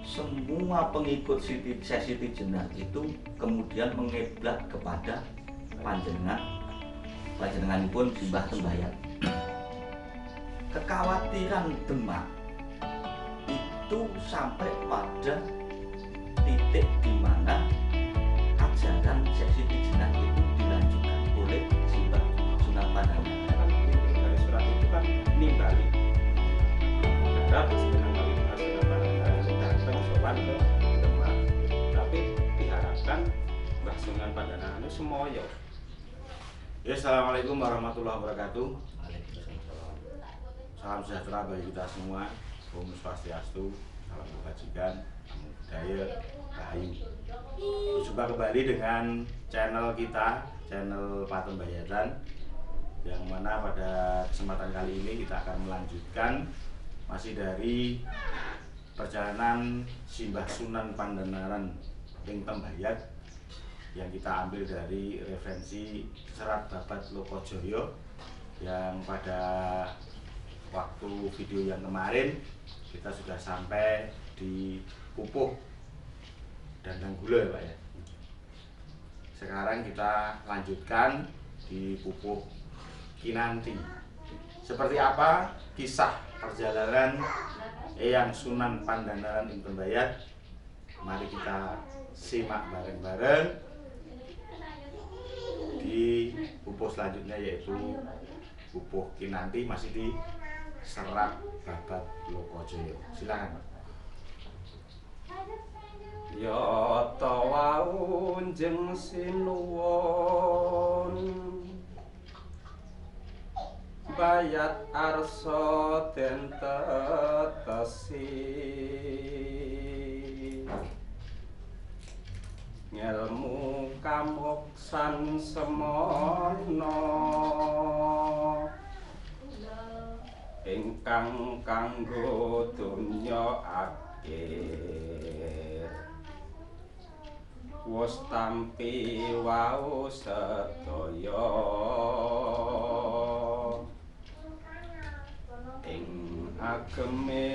semua pengikut Siti Jenar itu kemudian mengiblat kepada panjenenganipun Simbah Tembayat. Kekhawatiran Demak itu sampai pada titik di mana ajaran Siti Jenar itu dilanjutkan oleh Simbah Sunan Pandangaran. Dari surat itu kan nimbali harap Sunan Pandangaran datang sowan ke Demak, tapi diharapkan Mbah Sunan Pandangaran itu semoyo. Ya, assalamualaikum warahmatullahi wabarakatuh. Salam sejahtera bagi kita semua. Om Swastiastu, salam kebajikan, namo budaya, rahayu. Berjumpa kembali dengan channel kita, channel Patembayatan, yang mana pada kesempatan kali ini kita akan melanjutkan masih dari perjalanan Simbah Sunan Pandangaran ing Tembayat yang kita ambil dari referensi Serat Babat Lokojoyo, yang pada waktu video yang kemarin kita sudah sampai di Pupuh dan Nanggula, Pak ya. Sekarang kita lanjutkan di Pupuh Kinanti. Seperti apa kisah perjalanan Eyang Sunan Pandangaran ing Tembayat? Mari kita simak bareng-bareng di Pupuh selanjutnya, yaitu Pupuh Kinanti, masih di Serat Babat Lokojoyo. Silakan, Pak. Ya tawau njeng sinuwun bayat arsa den tetesi ngelmu kamuksan semono ingkang kanggo donya akhir wis tampi wau sedaya ing ageme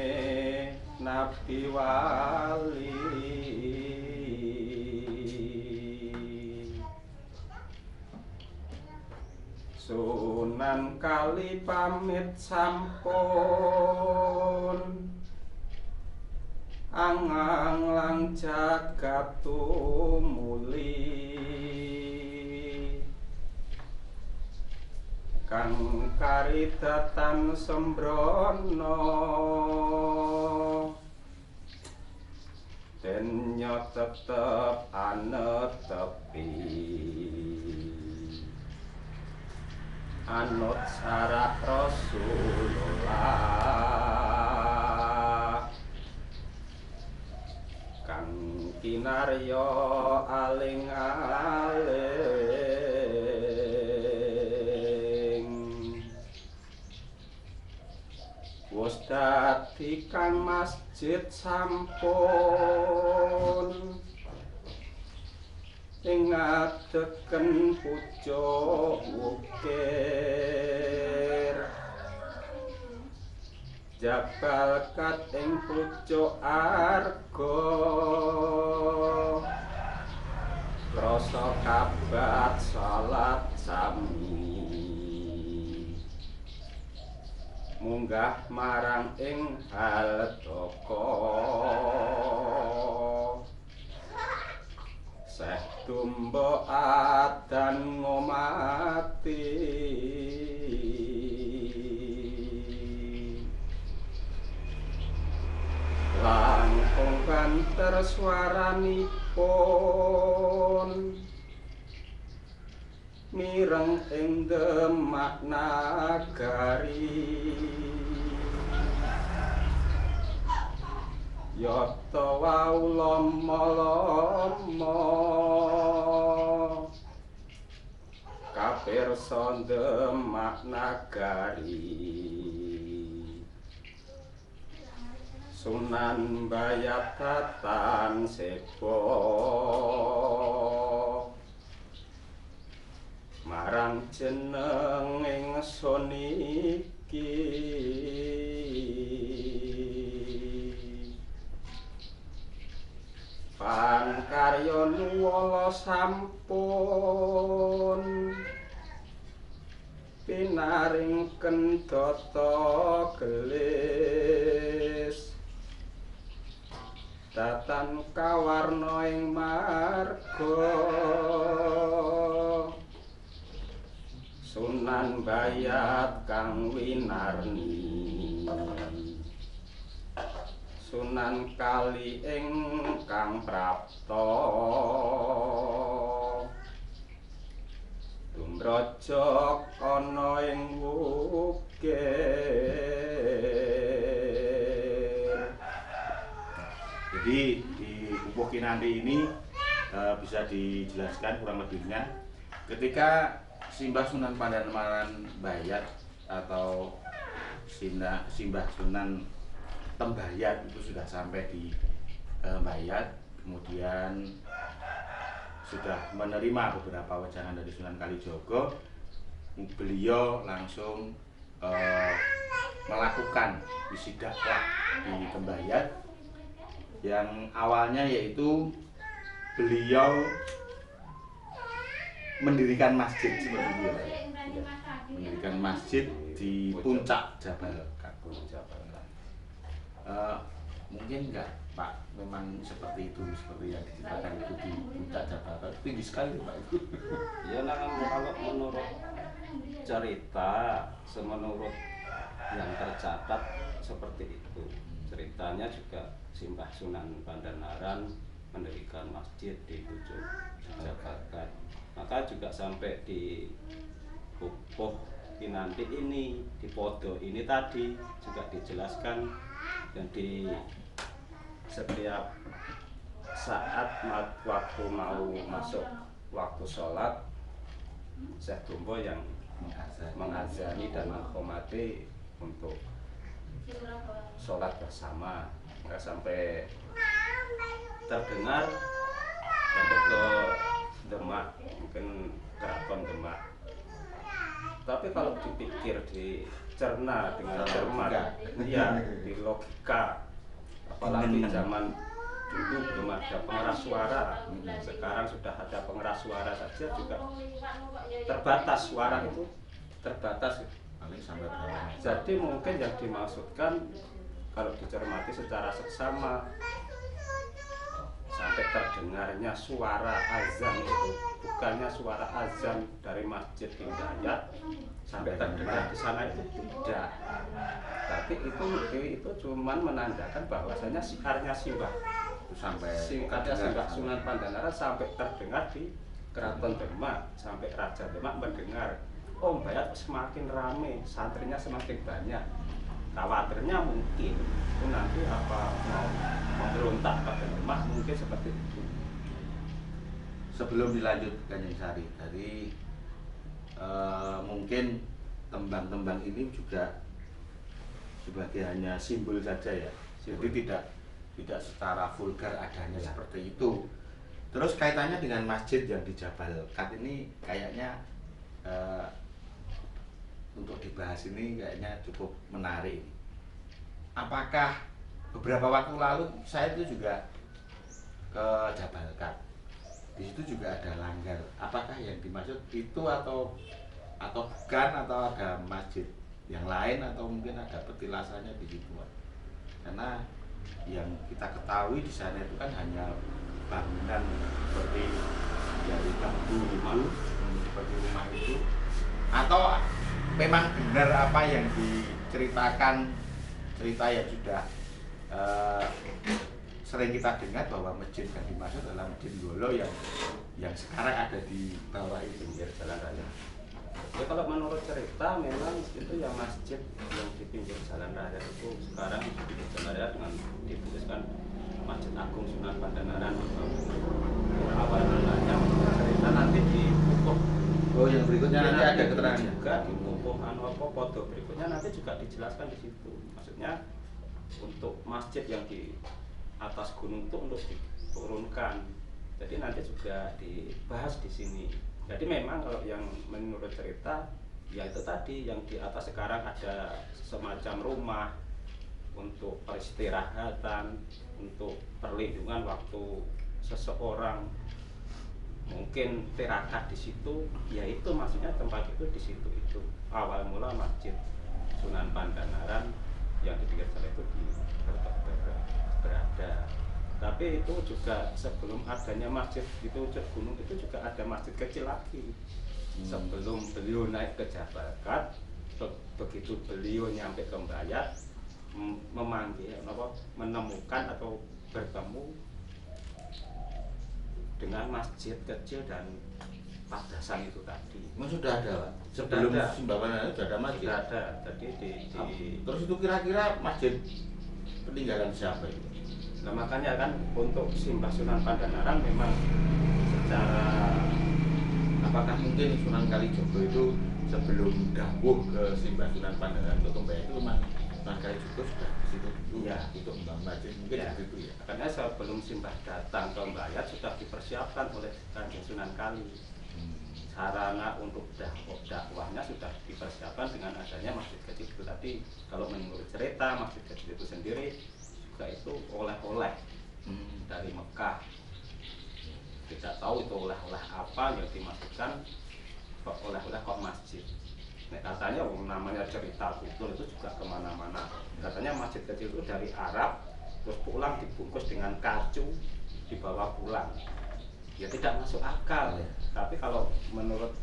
nabi wali. Sunan Kali pamit sampun anganglang jagat tumuli kang karidatan sembrono denya tetep anetepi anut sarak Rasulullah kang kinarya aling-aling wis dadi kang masjid sampun ing ngadegen pucuk ukir jabal kat ing pucuk arga rasa kabat salat sami munggah marang ing Haldaka seh tumbo adan ngomati langkung banter swaranipun mireng ing Demak nagari yata wau lama-lama kapirsa Demak nagari Sunan Bayat Tatan Sebo marang jeneng ingsun iki kendhata gelis datan kawarna ing marga Sunan Bayat kang winarni Sunan Kali ingkang prapta Tumrajak ana ing wukir. Jadi di Pupuh Kinanti ini bisa dijelaskan kurang lebihnya ketika Simbah Sunan Pandhanaran Bayat atau Simbah Sunan Tembayat itu sudah sampai di Bayat, kemudian sudah menerima beberapa wejangan dari Sunan Kalijaga, beliau langsung melakukan misi dakwah di Tembayat yang awalnya yaitu beliau mendirikan masjid seperti itu, mendirikan masjid di puncak Jabal Kakung. Mungkin enggak Pak, memang seperti itu, seperti yang diceritakan itu di puncak Jabal Kakung, tinggi sekali Pak itu. Ya nah, kalau menurut cerita, semenurut yang tercatat seperti itu. Ceritanya juga Simbah Sunan Pandhanaran mendirikan masjid di pucuk Jabal. Maka juga sampai di Pupuh Kinanti ini, di Podo ini tadi juga dijelaskan, dan di setiap saat waktu mau masuk waktu sholat, Syekh Dumpo yang mengazani dan menghormati untuk sholat bersama. Nggak sampai terdengar sampai ke Demak, mungkin Keraton Demak. Tapi kalau dipikir, dicerna dengan cermat, ya di logika, apalagi zaman dulu belum ada pengeras suara, sekarang sudah ada pengeras suara saja juga terbatas, suara itu terbatas. Jadi mungkin yang dimaksudkan kalau dicermati secara seksama, sampai terdengarnya suara azan itu bukannya suara azan dari Masjid Hidayat sampai terdengar di sana, itu tidak. Tapi itu cuman menandakan bahwasanya siarnya Simbah Simbah Sunan Pandhanaran sampai terdengar di Keraton Demak, sampai Raja Demak mendengar, oh Bayat semakin rame, santrinya semakin banyak. Khawatirnya mungkin itu nanti apa mau memberontak pada Demak, mungkin seperti itu. Sebelum dilanjut Kanjeng Sari, tadi mungkin tembang-tembang ini juga sebagai hanya simbol saja ya, jadi tidak secara vulgar adanya seperti itu. Terus kaitannya dengan masjid yang di Jabal Kat ini kayaknya untuk dibahas ini kayaknya cukup menarik. Apakah beberapa waktu lalu saya itu juga ke Jabal Kat, di situ juga ada langgar. Apakah yang dimaksud itu atau bukan, atau ada masjid yang lain, atau mungkin ada petilasannya di situ? Karena yang kita ketahui di sana itu kan hanya bangunan seperti dari bambu itu, seperti rumah itu. Atau memang benar apa yang diceritakan, cerita yang sudah sering kita dengar bahwa masjid yang dimaksud adalah Masjid Nggolo yang sekarang ada di bawah itu, pinggir jalan raya. Ya kalau menurut cerita memang itu yang masjid yang di pinggir jalan raya itu sekarang di pinggir jalan raya dengan dituliskan Masjid Agung Sunan Pandhanaran. Awal mulanya cerita nanti di Pupuh. Oh, yang berikutnya nanti ada keterangan juga di Pupuh Podo berikutnya nanti juga dijelaskan di situ. Maksudnya untuk masjid yang di atas gunung itu untuk diturunkan. Jadi nanti juga dibahas di sini. Jadi memang kalau yang menurut cerita, ya itu tadi yang di atas sekarang ada semacam rumah untuk peristirahatan, untuk perlindungan waktu seseorang mungkin tirakat di situ, ya itu maksudnya tempat itu di situ itu awal mula masjid. Sunan Pandanaran yang di pinggir jalan itu berada. Tapi itu juga sebelum adanya masjid di puncak gunung itu juga ada masjid kecil lagi. Sebelum beliau naik ke Jabakat, begitu beliau nyampe ke Mbayat, memanggil, menemukan atau bertemu dengan masjid kecil dan padasan itu tadi. Sudah ada, Pak? Sebelum ada. Simbah Pandanaran sudah ada masjid? Sudah ada. Jadi Terus itu kira-kira masjid peninggalan siapa itu? Nah makanya kan untuk Simbah Sunan Pandanaran memang secara Apakah mungkin Sunan Kalijogo itu sebelum dawuh ke Simbah Sunan Pandanaran untuk Mbayat itu memang Sunan Kalijogo sudah di situ dulu Iya. untuk membangun masjid mungkin ya, begitu ya? karena sebelum Simbah datang ke Mbayat sudah dipersiapkan oleh Kanjeng Sunan Kali. Sarana untuk dakwahnya sudah dipersiapkan dengan adanya masjid kecil itu tadi. Kalau menurut cerita masjid kecil itu sendiri juga itu oleh-oleh dari Mekah. Tidak tahu itu oleh-oleh apa yang dimasukkan kok oleh-oleh kok masjid. Nah, katanya namanya cerita kultur itu juga kemana-mana. Katanya masjid kecil itu dari Arab terus pulang dibungkus dengan kacu dibawa pulang. Ya tidak masuk akal ya. Tapi kalau menurut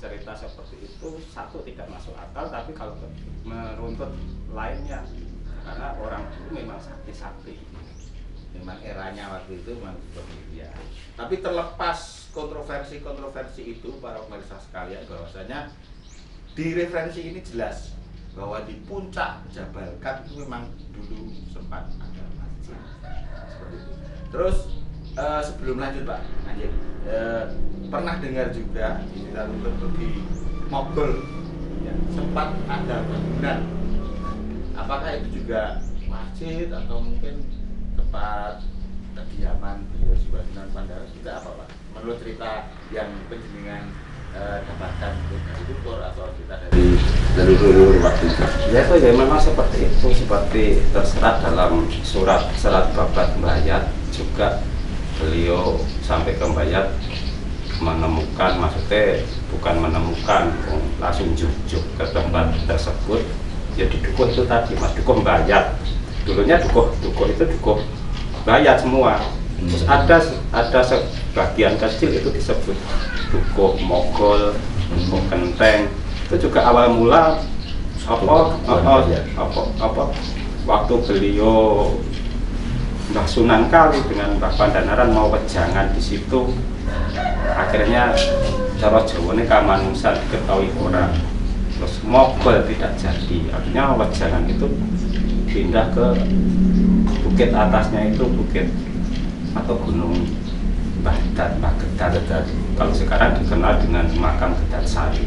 cerita seperti itu satu tidak masuk akal, tapi kalau meruntut lainnya karena orang dulu memang sakti-sakti. Memang eranya waktu itu memang seperti itu ya. Tapi terlepas kontroversi-kontroversi itu para pemirsa sekalian, bahwasanya di referensi ini jelas bahwa di puncak Jabal Kad itu memang dulu sempat ada masjid seperti itu. Terus sebelum lanjut Pak Anjir, pernah dengar juga di di Mogol ya, sempat ada bangunan. Apakah itu juga masjid atau mungkin tempat kediaman beliau Simbah Sunan Pandanaran? Kita apa Pak? Menurut cerita yang penjenengan dapatkan dari tutur atau cerita dari leluhur waktu itu? Ya itu ya memang seperti itu, seperti terserat dalam surat Babat Mbayat juga. Beliau sampai ke Mbayat menemukan, maksudnya bukan menemukan, langsung jujuk ke tempat tersebut. Ya di dukuh itu tadi Mas, dukuh Mbayat. Dulunya dukuh itu dukuh Mbayat semua. Terus ada sebagian kecil itu disebut dukuh Mogol, dukuh Kenteng. Itu juga awal mula waktu beliau Mbah Sunan Kali dengan Mbah Pandanaran mau wejangan di situ, akhirnya cara Jawane kamanusan diketahui orang, terus Mogol tidak jadi, akhirnya wejangan itu pindah ke bukit atasnya itu bukit atau gunung Mbah Gedat. Kalau sekarang dikenal dengan makam Gedat Sari.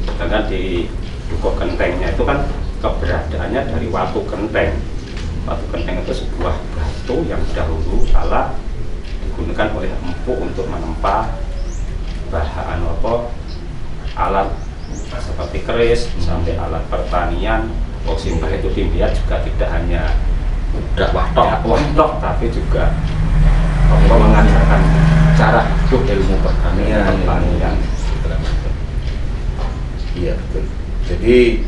Sedangkan di Dukuh Kentengnya itu kan keberadaannya dari Watu Kenteng. Watu Kenteng itu sebuah batu yang dahulu kala digunakan oleh empu untuk menempa bahan alat seperti keris sampai alat pertanian. Simbah itu di Mbayat juga tidak hanya dakwah tapi juga mengajarkan cara hidup, ilmu pertanian. Iya betul. Jadi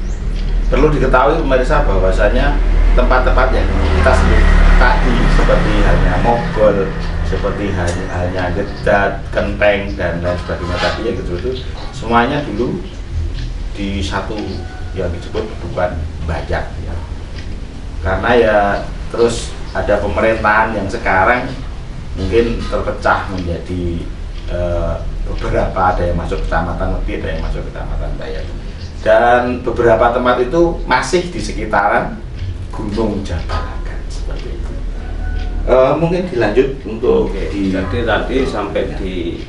perlu diketahui pemirsa bahwasanya tempat-tempat yang kita sebut tadi seperti hanya Mogol, seperti hanya Gedat, Kenteng dan lain sebagainya tadi yang itu semuanya dulu di satu yang disebut bukan Mbayat ya. Karena ya terus ada pemerintahan yang sekarang mungkin terpecah menjadi beberapa, ada yang masuk kecamatan lebih, ada yang masuk kecamatan Mbayat. Dan beberapa tempat itu masih di sekitaran Gunung Jabal Kad seperti itu. Mungkin dilanjut untuk jadi tadi sampai di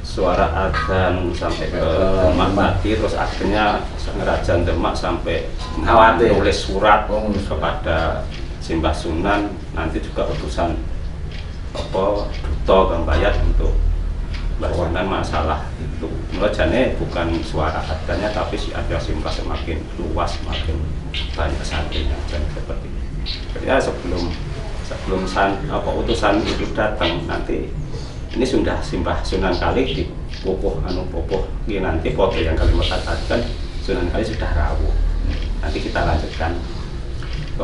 suara adzan sampai ke Demak tadi, terus akhirnya Raja Demak sampai menulis surat kepada Simbah Sunan, nanti juga utusan duta ke Mbayat untuk Sunan masalah itu. Menurut jane bukan suara adzannya, tapi si ada Simbah semakin luas, semakin banyak santrinya dan seperti itu. Jadi sebelum utusan itu datang, nanti ini sudah Simbah Sunan Kali di pupuh ini nanti foto yang kami katakan Sunan Kali sudah rawuh. Nanti kita lanjutkan.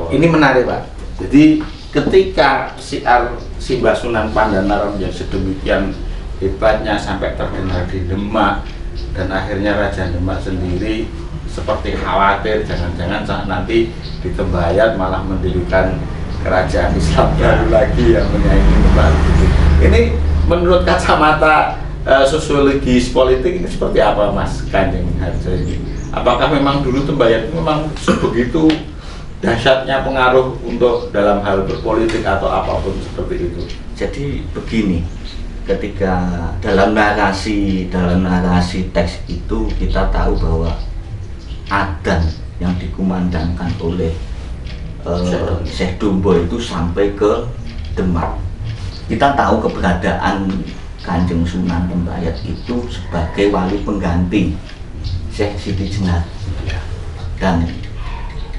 Ini menarik Pak. Jadi ketika siar Simbah Sunan Pandanaran yang sedemikian hebatnya sampai terdengar di Demak, dan akhirnya Raja Demak sendiri seperti khawatir jangan-jangan saat nanti di Tembayat malah mendirikan kerajaan Islam baru lagi yang menyaingi Demak. Ini menurut kacamata sosiologis politik ini seperti apa Mas Kanjeng Harjo ini? Apakah memang dulu Tembayat itu memang sebegitu dahsyatnya pengaruh untuk dalam hal berpolitik atau apapun seperti itu? Jadi begini, ketika dalam narasi teks itu kita tahu bahwa adzan yang dikumandangkan oleh Syekh Dombo itu sampai ke Demak. Kita tahu keberadaan Kanjeng Sunan Tembayat itu sebagai wali pengganti Syekh Siti Jenar, dan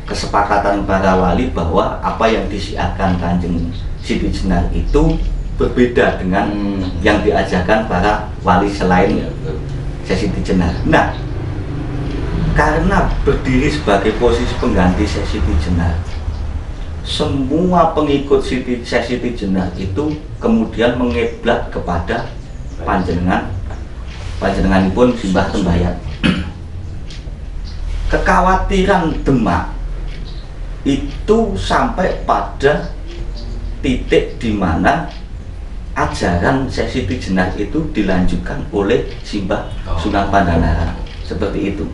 kesepakatan para wali bahwa apa yang disiarkan Kanjeng Siti Jenar itu berbeda dengan yang diajarkan para wali selain Syekh Siti Jenar. Nah, karena berdiri sebagai posisi pengganti Syekh Siti Jenar, semua pengikut Syekh Siti Jenar itu kemudian mengeblat kepada panjenenganipun Simbah Tembayat. Kekhawatiran Demak itu sampai pada titik di mana ajaran Syekh Siti Jenar itu dilanjutkan oleh Simbah Sunan Pandanaran, seperti itu.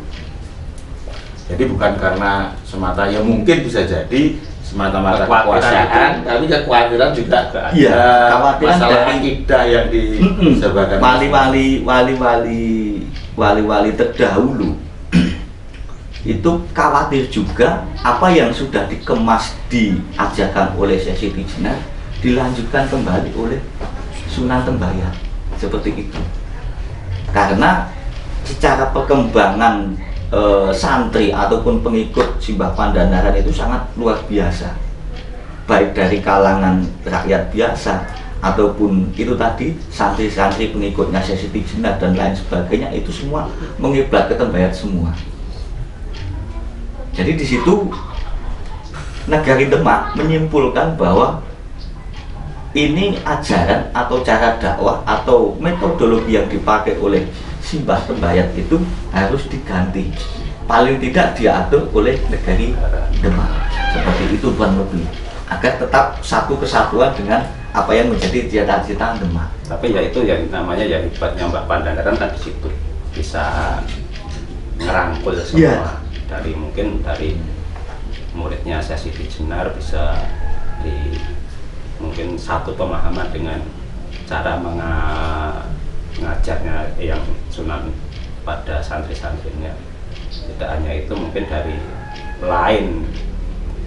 Jadi bukan karena semata, ya mungkin bisa jadi semata-mata kekuasaan, tapi kekhawatiran juga ada kekhawatiran masalah dari akidah yang disebarkan wali-wali terdahulu itu khawatir juga apa yang sudah dikemas diajarkan oleh Syekh Siti Jenar dilanjutkan kembali oleh Sunan Tembayat, seperti itu. Karena secara perkembangan santri ataupun pengikut Simbah Pandanaran itu sangat luar biasa, baik dari kalangan rakyat biasa ataupun itu tadi santri-santri pengikutnya Syekh Siti Jenar dan lain sebagainya, itu semua mengiblat ke Tembayat semua. Jadi di situ Negari Demak menyimpulkan bahwa ini ajaran atau cara dakwah atau metodologi yang dipakai oleh Simbah Tembayat itu harus diganti, paling tidak diatur oleh Negari Demak, seperti itu Tuan lebih, agar tetap satu kesatuan dengan apa yang menjadi cita-cita Demak. Tapi ya itu yang namanya ya hebatnya Mbak Pandanaran kan di situ bisa ngerangkul semua. Dari mungkin dari muridnya Syekh Siti Jenar bisa mungkin satu pemahaman dengan cara mengajarnya yang Sunan pada santri-santrinya. Tidak hanya itu, mungkin dari lain,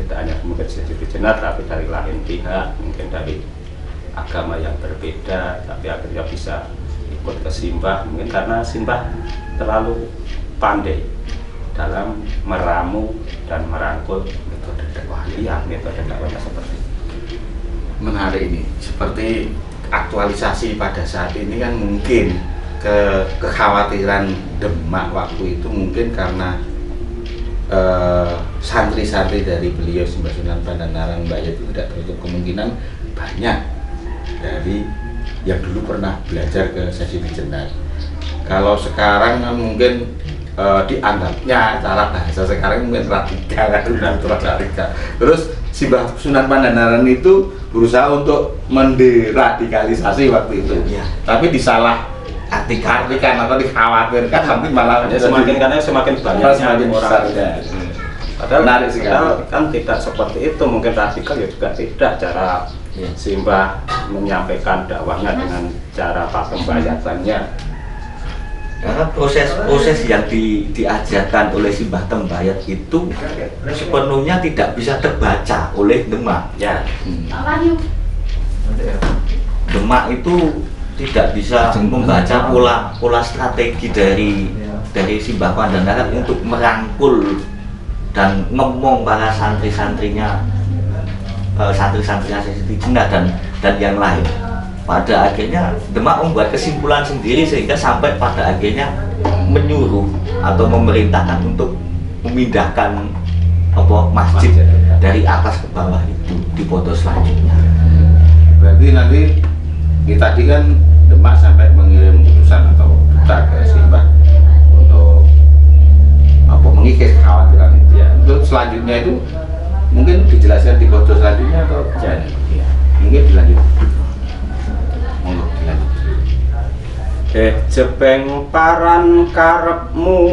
tidak hanya mungkin Syekh Siti Jenar, tapi dari lain pihak, mungkin dari agama yang berbeda, tapi akhirnya bisa ikut ke Simbah, mungkin karena Simbah terlalu pandai dalam meramu dan merangkul metode dakwah. Iya, metode dakwahnya seperti itu. Menarik ini, seperti aktualisasi pada saat ini kan mungkin kekhawatiran Demak waktu itu mungkin karena santri-santri dari beliau Simbah Sunan Pandanaran Tembayat itu tidak tertutup kemungkinan banyak dari yang dulu pernah belajar ke Syekh Siti Jenar. Kalau sekarang kan mungkin dianggapnya cara bahasa sekarang mungkin radikal. Terus Simbah Sunan Pandanaran itu berusaha untuk menderadikalisasi waktu itu, tapi disalah artikan atau dikhawatirkan nanti malah semakin banyak semakin orang. Padahal menarik sekali. Kan tidak seperti itu, mungkin radikal ya juga tidak. Cara Simbah menyampaikan dakwahnya dengan cara pembayatannya. Karena proses yang diajarkan oleh Simbah Tembayat itu sepenuhnya tidak bisa terbaca oleh Demak. Demak itu tidak bisa membaca pola strategi dari Simbah Pandanaran untuk merangkul dan ngomong para santri-santrinya, santri-santrinya Syekh Siti Jenar dan yang lain. Pada akhirnya Demak membuat kesimpulan sendiri sehingga sampai pada akhirnya menyuruh atau memerintahkan untuk memindahkan masjid dari atas ke bawah itu di foto selanjutnya. Berarti nanti kita tadi kan Demak sampai mengirim utusan atau duta ke Simbah untuk mengikis kekhawatiran itu ya. Untuk selanjutnya itu mungkin dijelaskan di foto selanjutnya atau Ya. mungkin dilanjut. Monggo dilanjut. Jebeng paran karepmu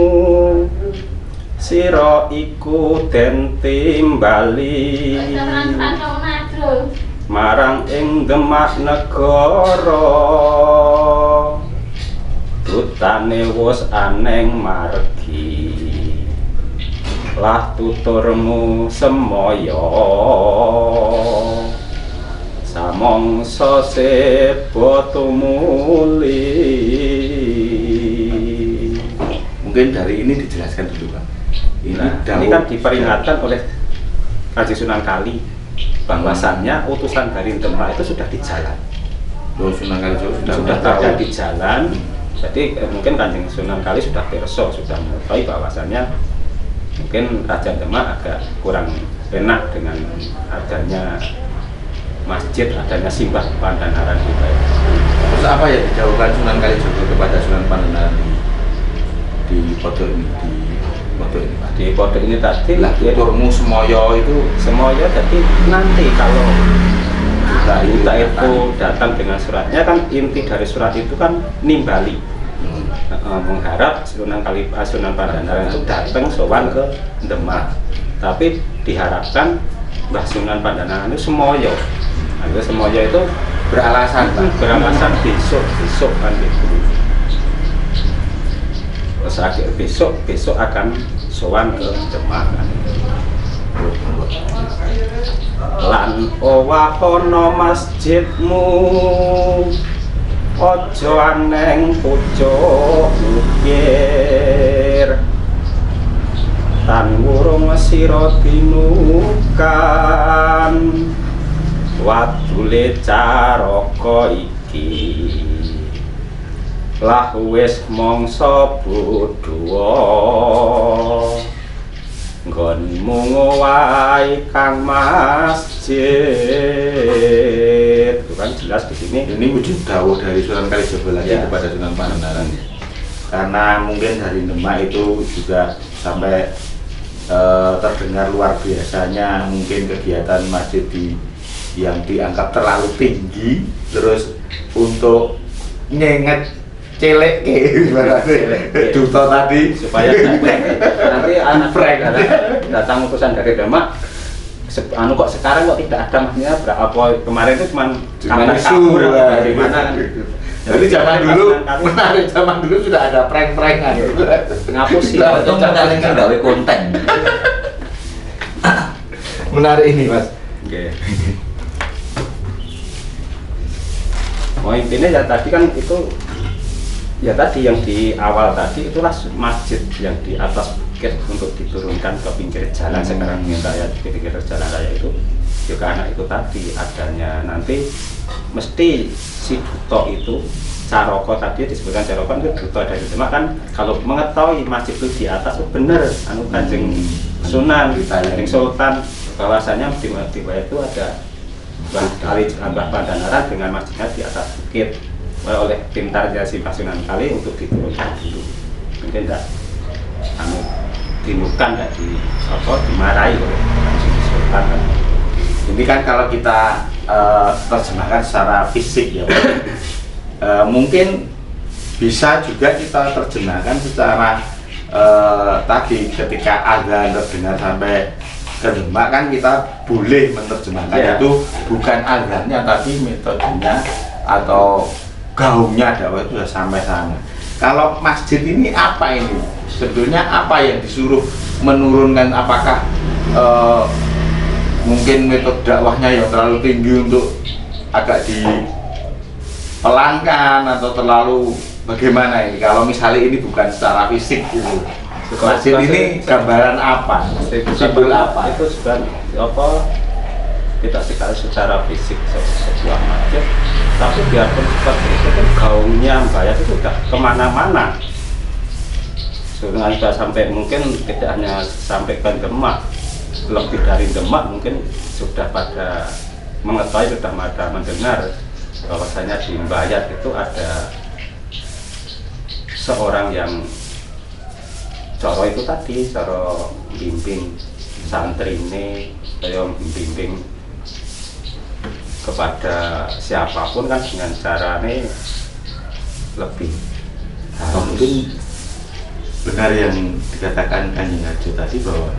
sira iku den timbali marang ing Demak negara dutane wis aneng margi lah tuturmu semaya samangsa seba tumuli. Mungkin dari ini dijelaskan dulu Pak. Ini kan diperingatkan oleh Kanjeng Sunan Kali bahwasannya utusan dari Demak itu sudah di jalan. Sunan Kalijogo Sudah ada di jalan. Jadi mungkin Kanjeng Sunan Kali sudah pirsa, sudah mengetahui bahwasannya mungkin Raja Demak agak kurang enak dengan adanya masjid, adanya Simbah Pandanaran kita. Terus apa ya dijauhkan Sunan Kalijogo kepada Sunan Pandanaran di foto ini, Pak? Di foto ini tadi Lah tuturmu semoyo itu semuanya, jadi nanti kalau duta itu datang dengan suratnya kan inti dari surat itu kan nimbali, mengharap Sunan Pandanaran itu datang sowan ke Demak, tapi diharapkan Mbah Sunan Pandanaran itu semoyo. Nah, itu semoyo itu beralasan besok kan gitu. Besok akan sowan ke Demak kan. Lan owahono masjidmu ojo aneng pucuk ukir tan wurung sira dinukan wadule caraka iki lah wis mangsa budhuwa nggonmu ngowahi kang masjid. Itu kan jelas di sini. Ini wujud dawuh dari Sunan Kalijogo lagi Ya. kepada Sunan Pandanaran. Karena mungkin dari Demak itu juga sampai terdengar luar biasanya mungkin kegiatan masjid yang dianggap terlalu tinggi, terus untuk nyenget celek duta tadi supaya nanti anak datang utusan dari Demak kok sekarang kok tidak ada, maksudnya berapa kemarin itu cuma isu dari mana kan. Jadi zaman dulu menarik, zaman dulu sudah ada prank-prankan Ngapus sih Itu menarik sih gawe konten. menarik ini Mas. Oke. Oh intinya ya tadi kan itu ya tadi yang di awal tadi itulah masjid yang di atas bukit untuk diturunkan ke pinggir jalan. Sekarang minta ya di pinggir jalan raya itu juga karena itu tadi adanya nanti mesti si duto itu Caroko tadi disebutkan Caroko itu duto dari Demak kan, kalau mengetahui masjid itu di atas itu benar Kanjeng Sunan Kanjeng Sultan bahwasanya di Bawah itu ada Mbah Pandanaran dengan masjidnya di atas bukit oleh pintarnya si Sunan Kali untuk diturunkan dulu. Mungkin tidak dinukan, tidak dimarahi oleh Sultan. Ini kan kalau kita terjemahkan secara fisik ya, mungkin bisa juga kita terjemahkan secara tadi ketika azan terdengar sampai ke Demak kan kita boleh menerjemahkan itu bukan azannya tapi metodenya atau gaungnya dakwah itu sudah sampai sana. Kalau masjid ini apa ini? Sebetulnya apa yang disuruh menurunkan? Apakah mungkin metode dakwahnya yang terlalu tinggi untuk agak dipelangkan atau terlalu bagaimana ini? Kalau misalnya ini bukan secara fisik gitu. Masjid ini gambaran apa? Simbol apa? Itu sudah tidak sekali secara fisik sebuah masjid, tapi biarpun seperti itu gaungnya Mbak itu sudah kemana-mana. Sungai sudah sampai mungkin tidak hanya sampai ke Demak, lebih dari Demak mungkin sudah pada mengetahui, sudah pada mendengar bahwasanya di Mbayat itu ada seorang yang coro itu tadi, coro bimbing santri ini, saya bimbing kepada siapapun kan dengan cara ini lebih Mungkin benar yang dikatakan Kanjeng Harjo tadi bahwa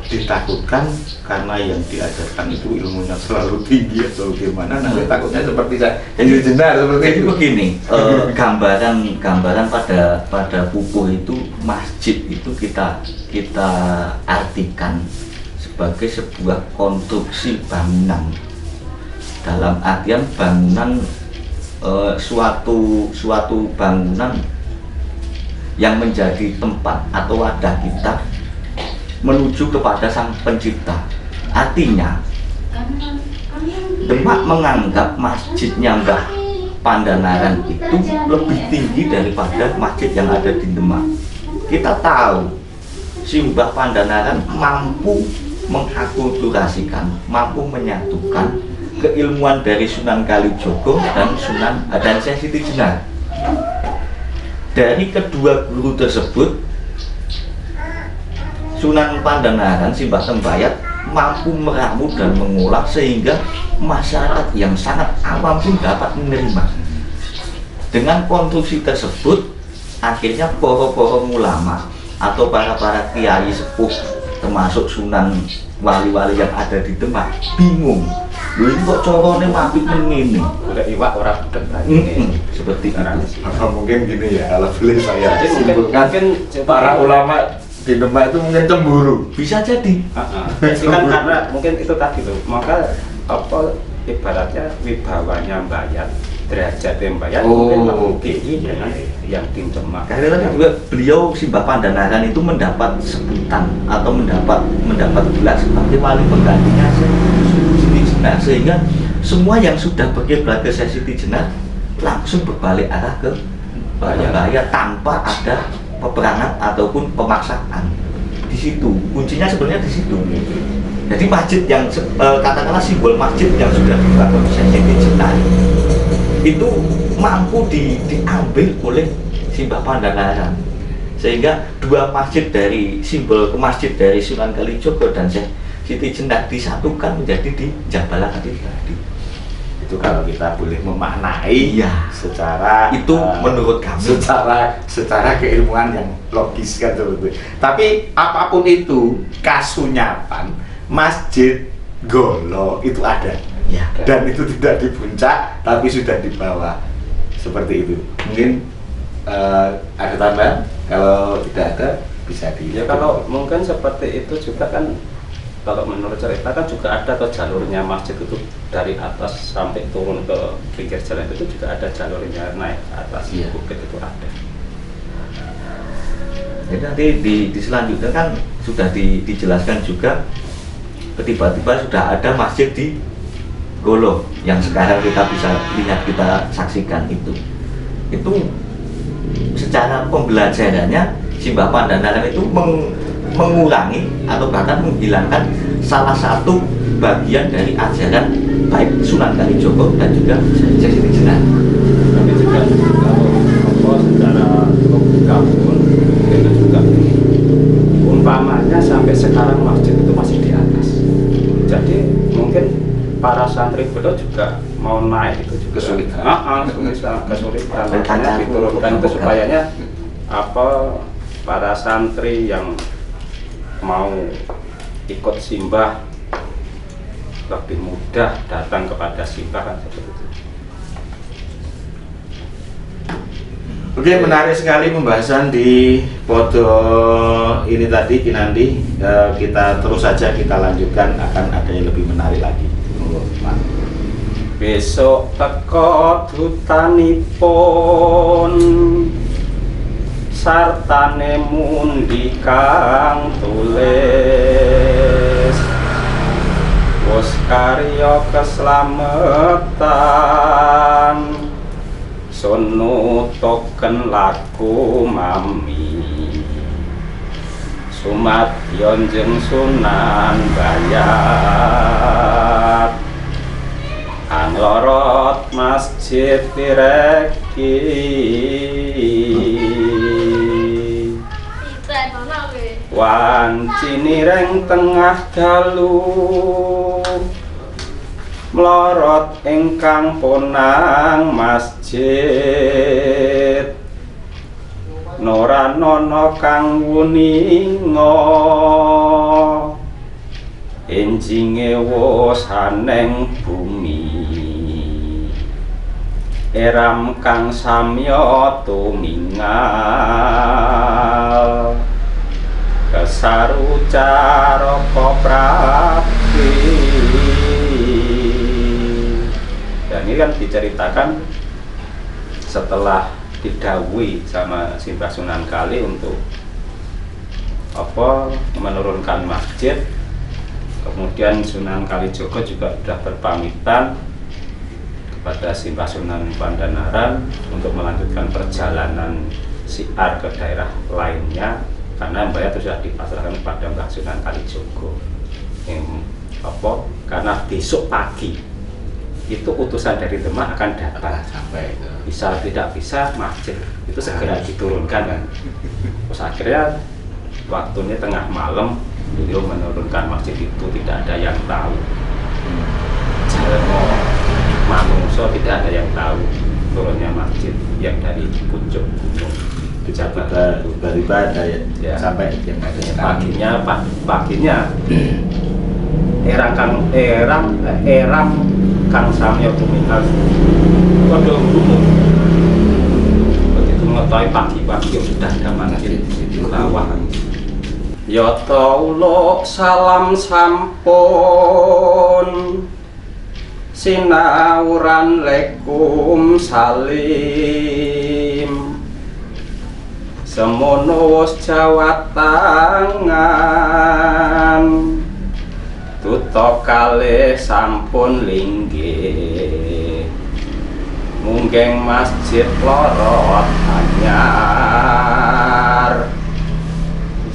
ditakutkan karena yang diajarkan itu ilmunya selalu tinggi atau gimana, nanti takutnya seperti saya jadi jenar seperti itu. Begini, gambaran pada pupuh itu, masjid itu kita artikan sebagai sebuah konstruksi bangunan, dalam artian bangunan suatu bangunan yang menjadi tempat atau wadah kita menuju kepada Sang Pencipta. Artinya Demak menganggap masjidnya Mbah Pandanaran itu lebih tinggi daripada masjid yang ada di Demak. Kita tahu si Mbah Pandanaran mampu mengakulturasikan, mampu menyatukan keilmuan dari Sunan Kalijogo dan Syekh Siti Jenar. Dari kedua guru tersebut, Sunan Pandanaran, Simbah Tembayat mampu meramu dan mengolah sehingga masyarakat yang sangat awam pun dapat menerima. Dengan konstruksi tersebut, akhirnya para ulama atau para kiai sepuh termasuk Sunan wali-wali yang ada di Demak bingung. Lho ini kok corone mapit ngene. boleh iwak orang Seperti itu. Apa mungkin gini ya, kalau boleh saya Jadi simpulkan, mungkin para ulama di Demak itu mungkin cemburu. Bisa jadi. Jadi kan karena mungkin itu tadi loh, maka apa ibaratnya wibawanya Mbayat, derajatnya Mbayat mungkin lebih tinggi dengan yang di Demak. Karena tadi juga beliau Simbah Pandanaran itu mendapat sebutan atau mendapat gelar sebagai wali penggantinya Siti Jenar, sehingga semua yang sudah berkiblat ke Siti Jenar langsung berbalik arah ke Mbayat tanpa ada peperangan ataupun pemaksaan. Di situ kuncinya sebenarnya di situ. Jadi masjid yang katakanlah simbol masjid yang sudah dibangun Siti Jenar itu mampu diambil oleh Simbah Pandanaran, sehingga dua masjid dari simbol masjid dari Sunan Kalijogo dan Syekh Siti Jenar disatukan menjadi di Jabala tadi. Itu kalau kita boleh memaknai Iya. secara Itu menurut kami secara keilmuan yang logis kan seperti itu. Tapi apapun itu, kasunyapan masjid Golo itu ada. ya. Dan itu tidak di puncak tapi sudah di bawah. Seperti itu. Mungkin ada tambahan? Kalau tidak ada bisa di. Ya kalau mungkin seperti itu juga kan, kalau menurut cerita kan juga ada ke jalurnya masjid itu dari atas sampai turun ke pinggir jalan itu juga ada jalurnya naik ke atas bukit itu ada. Jadi nanti di selanjutnya kan sudah dijelaskan juga, tiba-tiba sudah ada masjid di Golo yang sekarang kita bisa lihat, kita saksikan itu secara pembelajarannya Simbah Pandanaran itu mengurangi atau bahkan menghilangkan salah satu bagian dari ajaran baik Sunan Kalijogo dan juga Syekh Siti Jenar. Tapi juga kalau secara logika pun itu juga umpamanya sampai sekarang masjid itu masih di atas. Jadi mungkin para santri beliau juga mau naik itu juga kesulitan. Makanya diturunkan itu supayanya apa para santri yang mau ikut simbah lebih mudah datang kepada simbah kan seperti itu. Oke, menarik sekali pembahasan di foto ini tadi Kinandi. Kita terus saja kita lanjutkan, akan ada yang lebih menarik lagi. Besok teko dutanipun sartane mundi kang tulis wis karya keslametan ingsun nutuken laku mami sumadyan jeung Sunan Bayat anglorot masjid direki wancini reng tengah dalu mlorot ingkang ponang masjid noranono kang wuninga enjinge wosaneng bumi eram kang samya tumingal kesarucaraka prapti. Dan ini kan diceritakan setelah didhawuhi sama Simbah Sunan Kali untuk menurunkan masjid. Kemudian Sunan Kalijogo juga sudah berpamitan kepada Simbah Sunan Pandhanaran untuk melanjutkan perjalanan syiar ke daerah lainnya, karena Mbah itu sudah dipasrahkan kepada Mbah Sunan Kalijogo. Karena besok pagi itu utusan dari Demak akan datang, sampai bisa tidak bisa masjid itu segera diturunkan kan. Terus akhirnya waktunya tengah malam beliau menurunkan masjid itu, tidak ada yang tahu. Jalmo manungso tidak ada yang tahu turunnya masjid yang dari puncak gunung. Tiba-tiba ada ya, sampai paginya erang kang samya tumingal padha gunung. Begitu mengetahui pagi-pagi sudah ada masjid di bawah. Ya taula salam sampun sinauran lekum salim semono wis jawat tangan tuta kalih sampun linggih munggeng masjid lorot anyar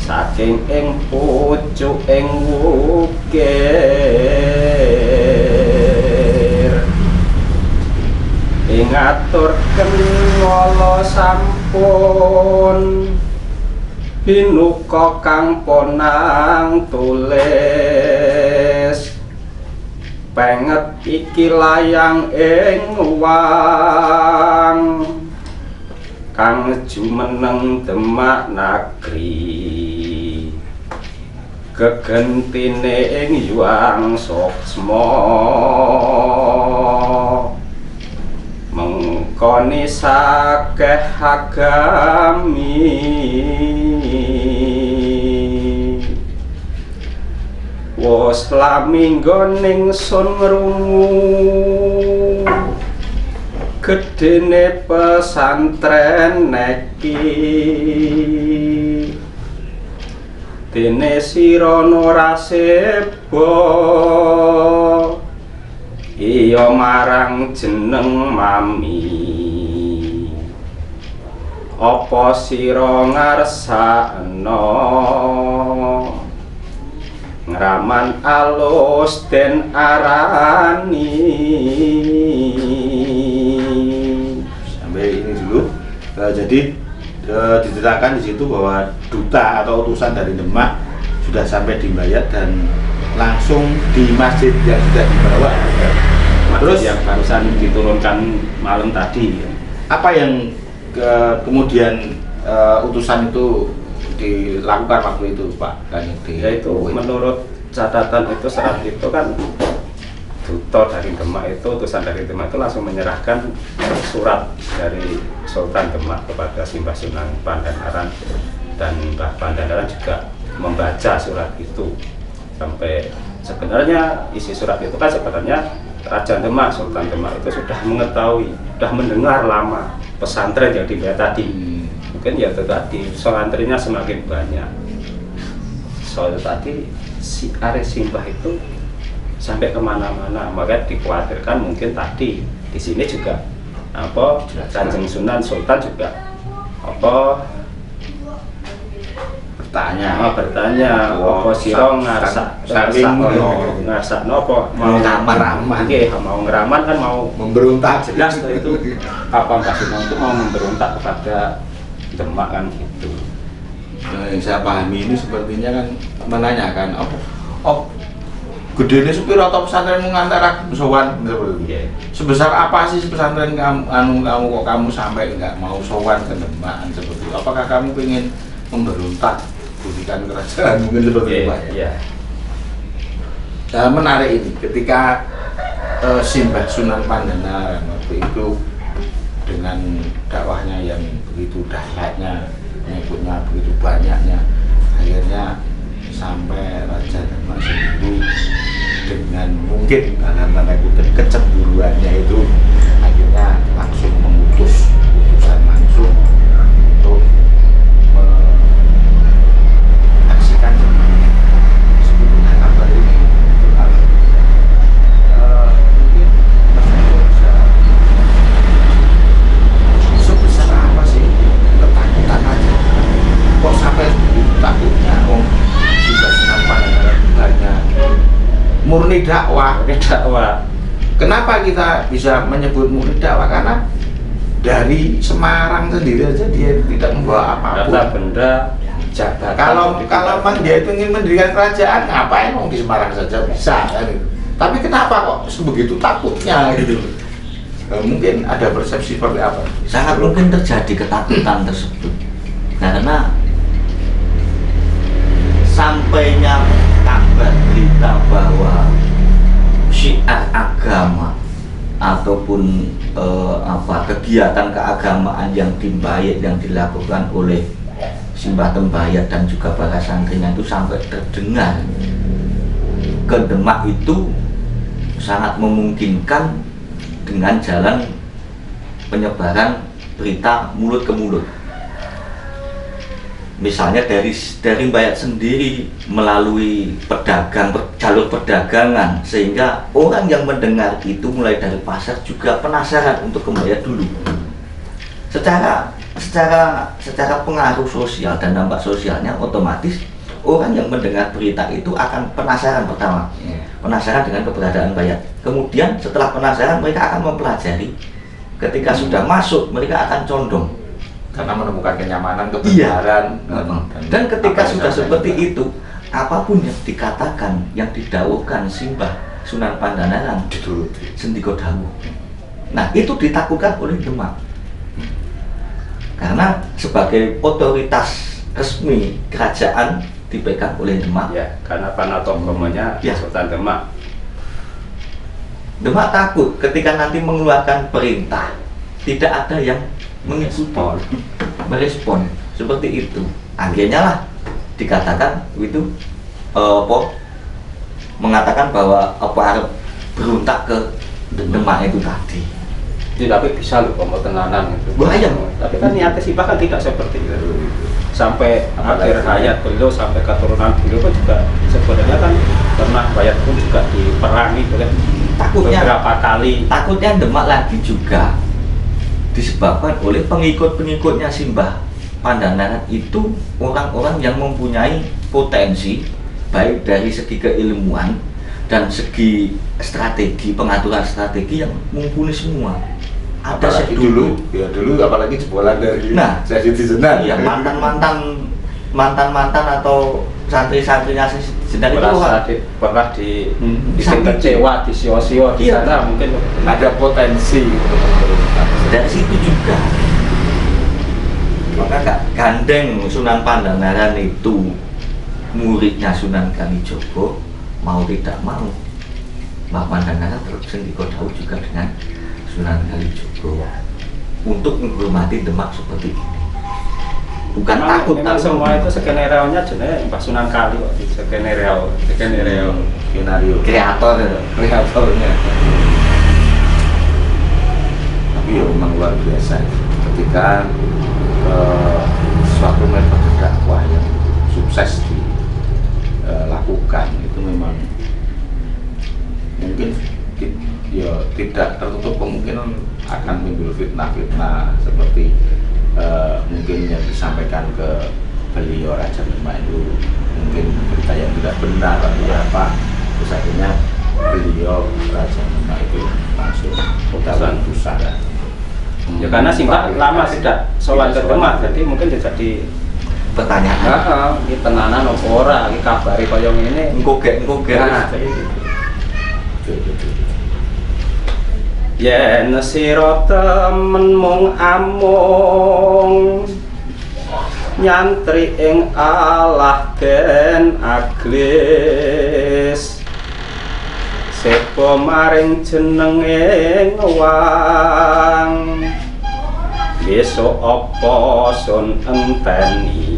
saking ing pucuk ing wukir ing aturken wala sampun pinuka kang ponang tulis penget iki layang ing wang kang jumeneng Demak Nagri gegentine ing yuang soksmo mengkoni sakeh agami wos laminggo ningsun ngrungu gedene pesantren neki dene sira ora sebo iya marang jeneng mami apa sira ngarsakno ngraman alus den arani. Sampai ini dulu. Jadi diceritakan di situ bahwa duta atau utusan dari Demak sudah sampai di Mbayat dan langsung di masjid yang sudah dibawa. Terus yang barusan diturunkan malam tadi. Apa yang kemudian utusan itu dilakukan waktu itu, Pak? Yaitu menurut catatan itu serat itu kan duta dari Demak itu, utusan dari Demak itu langsung menyerahkan surat dari Sultan Demak kepada Simbah Sunan Pandhanaran, dan Mbah Pandhanaran juga membaca surat itu. Sampai sebenarnya isi surat itu kan sebenarnya Raja Demak, Sultan Demak itu sudah mengetahui, sudah mendengar lama pesantren yang dibayar tadi. Mungkin ya itu tadi santrinya semakin banyak. Soal tadi si Ares Simbah itu sampai kemana-mana, maka dikhawatirkan mungkin tadi di sini juga apa Kanjeng Sunan Sultan juga apa bertanya apa sira ngarsakno apa mau ngeraman nggih mau ngeraman kan mau memberontak jelas itu apa Mbah Sunan itu mau memberontak kepada Demak kan gitu. Yang saya pahami ini sepertinya kan menanyakan gedene supir atau pesantrenmu ngantar aku sowan seperti itu. Sebesar apa sih pesantren kamu kok kamu sampai nggak mau sowan ke Demak seperti itu? Apakah kamu ingin memberontak budikan kerajaan mungkin seperti itu Pak ya? Menarik ini ketika Simbah Sunan Pandanaran waktu itu dengan dakwahnya yang begitu dahsyatnya, pengikutnya begitu banyaknya, akhirnya sampai Raja Demak itu dengan mungkin dalam tanda kutip kecemburuannya itu akhirnya langsung memutus putusan langsung untuk mengaksikan sebetulnya kabar ini mungkin bisa sebesar apa sih ketakutan aja kok sampai takutnya Simbah Sunan Pandanaran hanya murni dakwah. Kenapa kita bisa menyebut murni dakwah? Karena dari Semarang sendiri aja dia tidak membawa apapun. Harta benda, jabatan. Kalau memang dia itu ingin mendirikan kerajaan, ngapain mau di Semarang saja bisa kan itu. Tapi kenapa kok sebegitu takutnya gitu? Mungkin ada persepsi seperti apa? Sangat mungkin terjadi ketakutan tersebut karena sampainya kabar berita bahwa syiar agama ataupun kegiatan keagamaan yang di Mbayat yang dilakukan oleh Simbah Tembayat dan juga para santrinya itu sampai terdengar ke Demak itu sangat memungkinkan dengan jalan penyebaran berita mulut ke mulut. Misalnya dari Mbayat sendiri melalui jalur perdagangan sehingga orang yang mendengar itu mulai dari pasar juga penasaran untuk ke Mbayat dulu. Secara pengaruh sosial dan dampak sosialnya otomatis orang yang mendengar berita itu akan penasaran pertama, penasaran dengan keberadaan Mbayat. Kemudian setelah penasaran mereka akan mempelajari. Ketika sudah masuk mereka akan condong. Karena menemukan kenyamanan, kebenaran. Dan ketika sudah seperti itu, apapun yang dikatakan, yang didhawuhkan Simbah Sunan Pandanaran dituruti. Sendika dawuh. Nah, itu ditakutkan oleh Demak. Karena sebagai otoritas resmi kerajaan dipegang oleh Demak. Ya, karena panatokomanya Sultan Demak. Demak takut ketika nanti mengeluarkan perintah, tidak ada yang mengikuti, merespon seperti itu. Akhirnya lah dikatakan itu mengatakan bahwa harus berontak ke Demak itu tadi. Ya, tapi bisa loh kalau tenanan itu. Bahaya. Tapi kan niatnya Simbah kan tidak seperti itu. Sampai akhir hayat beliau sampai keturunan beliau pun juga sebenarnya kan pernah Mbayat pun juga diperangi oleh beberapa kali. Takutnya Demak lagi juga disebabkan oleh pengikut-pengikutnya Simbah Pandanaran itu orang-orang yang mempunyai potensi baik dari segi keilmuan dan segi strategi, pengaturan strategi yang mumpuni semua. Apalagi dulu apalagi jebolan dari Siti Jenar. Ya, mantan atau santri-santrinya Jenar itu pernah bikin kecewa, disio-sio di sana mungkin ada potensi dari situ juga. Maka gandeng Sunan Pandanaran itu muridnya Sunan Kalijogo, mau tidak mau Mbah Pandanaran terus sendika dawuh juga dengan Sunan Kalijogo untuk menghormati Demak seperti ini. Bukan takut, semua itu skenario-nya jenis Mbah Sunan Kali kok, skenario kreatornya. Tapi ya memang luar biasa ketika suatu metode dakwah yang sukses dilakukan itu memang mungkin ya tidak tertutup kemungkinan akan timbul fitnah-fitnah seperti mungkin yang disampaikan ke beliau Raja Demak itu mungkin berita yang tidak benar atau apa, terus akhirnya beliau Raja Demak itu langsung putusan. Ya karena Simbah lama tidak sholat ke Demak, jadi mungkin jadi pertanyaan. Iki tenanan apa ora, iki kabare kaya ngene. Engko gek Nah, yen sira temen mung amung nyantri ing Allah den aglis sepo maring jenenge wang besok apa sun enteni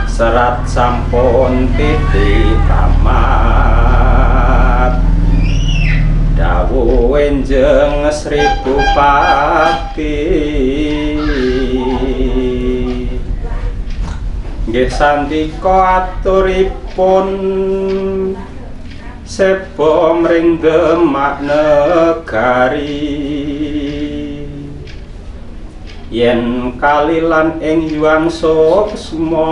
serat sampun titi tamat dawuh enjeng Sri Bupati nggih sandika aturipun sepo mring Demak negari yen kalilan ing yuang suksma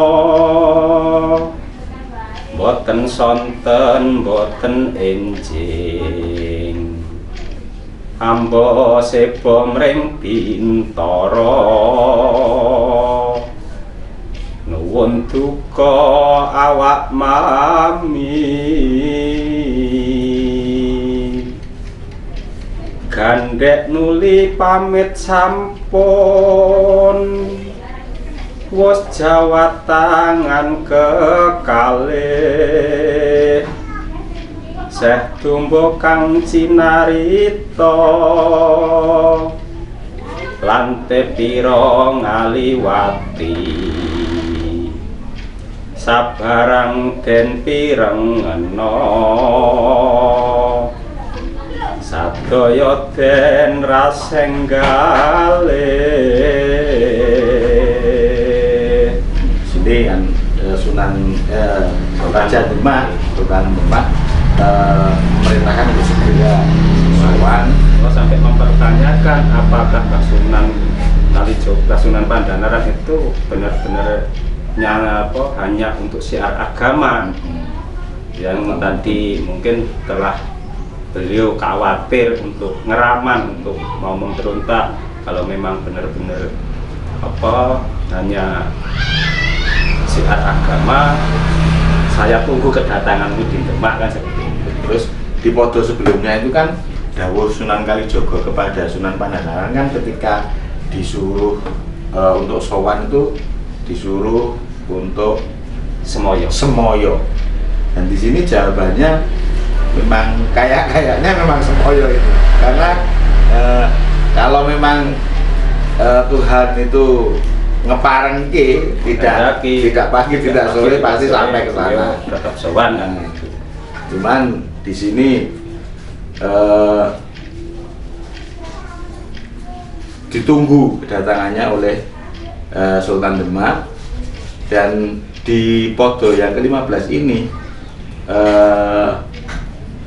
boten sonten boten enjing ambo sepo mring Bintara nuwun duka awak mami gandhek nuli pamit sampun wis jawat tangan kekalih seh tumbuh kang cinarita lante pira ngaliwati sabarang den pirengena sadaya den rasenggalih sini kan Sunan Raja Demak memerintahkan untuk segera sowan sampai mempertanyakan apakah Kasunan Kalijogo, Sunan Pandanaran itu benar-benar hanya untuk syiar agama yang tadi mungkin telah beliau khawatir untuk ngeraman, untuk mau memberontak kalau memang benar-benar hanya syiar agama. Saya tunggu kedatanganmu di Demak kan seperti itu. Terus di foto sebelumnya itu kan dawuh Sunan Kalijogo kepada Sunan Pandanaran kan ketika disuruh untuk sowan itu disuruh untuk semoyo. Dan di sini jawabannya memang kayaknya memang semoyo itu. Karena kalau memang Tuhan itu ngeparengke tidak pagi tidak sore pasti sampai ke sana. Tetap sowan kan. Cuman di sini ditunggu kedatangannya oleh Sultan Demak, dan di foto yang ke-15 ini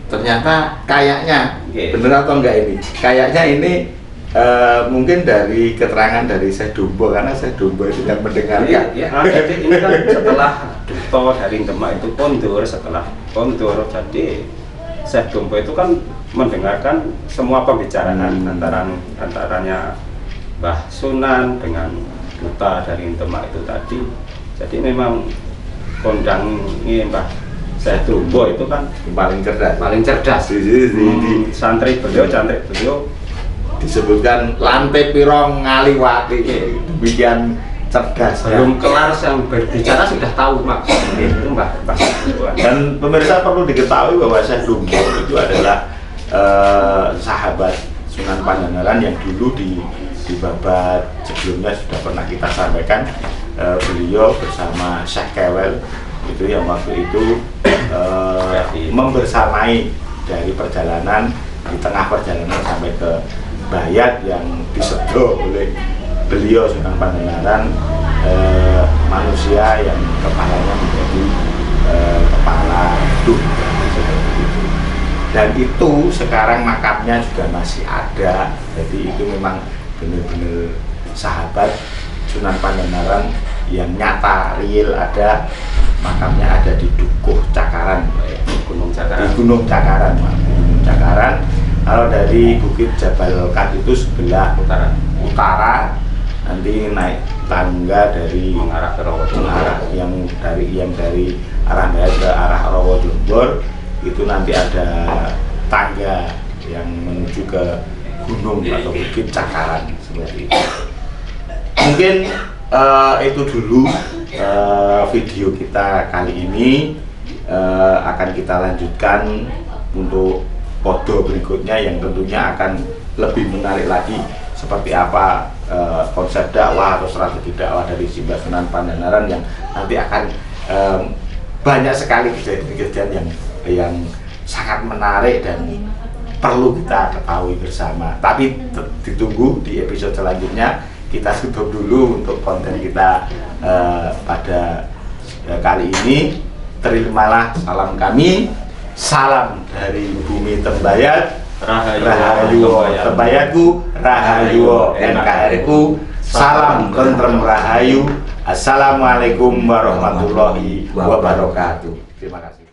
ternyata kayaknya bener atau enggak ini? Kayaknya ini mungkin dari keterangan dari Syekh Dumbo, karena Syekh Dumbo itu yang mendengarkan. Jadi ini kan setelah duta dari Demak itu kondur, setelah kondur jadi Syekh Dumbo itu kan mendengarkan semua pembicaraan antaranya Mbah Sunan dengan duta dari Demak itu tadi. Jadi memang kondangi Mbah Syekh Dumbo itu kan paling cerdas. Santri beliau disebutkan lantai pirong ngaliwati, demikian cerdas. Belum kelar yang berbicara sudah tahu maksudnya itu Mbah. Dan pemirsa perlu diketahui bahwa Syekh Dumbo itu adalah sahabat Sunan Pandanaran yang dulu di babat sebelumnya sudah pernah kita sampaikan. Beliau bersama Syekh Kewel itu yang waktu itu membersamai dari perjalanan, di tengah perjalanan sampai ke Bayat yang disedo oleh beliau Sunan Pandanaran, manusia yang kepalanya menjadi kepala duk seperti itu. dan itu sekarang makamnya juga masih ada. Jadi itu memang benar-benar sahabat Sunan Pangandaran yang nyata real ada, makamnya ada di Dukuh Cakaran, Gunung Cakaran. di Gunung Cakaran, Gunung Cakaran. Kalau dari Bukit Jabal Kat itu sebelah utara, nanti naik tangga dari Mengarah ke Rawajombor. yang dari arah Daya ke arah Rawajombor itu nanti ada tangga yang menuju ke gunung atau Bukit Cakaran seperti itu. Mungkin itu dulu video kita kali ini. Akan kita lanjutkan untuk foto berikutnya yang tentunya akan lebih menarik lagi, seperti apa konsep dakwah atau strategi dakwah dari Simbah Sunan Pangandaran yang nanti akan banyak sekali kejadian-kejadian yang sangat menarik dan perlu kita ketahui bersama. Tapi ditunggu di episode selanjutnya. Kita tutup dulu untuk konten kita pada kali ini. Terimalah salam kami, salam dari bumi Tembayat, Rahayu Tembayatku, Rahayu NKRI-ku, salam tentrem Rahayu. Assalamualaikum warahmatullahi wabarakatuh. Terima kasih.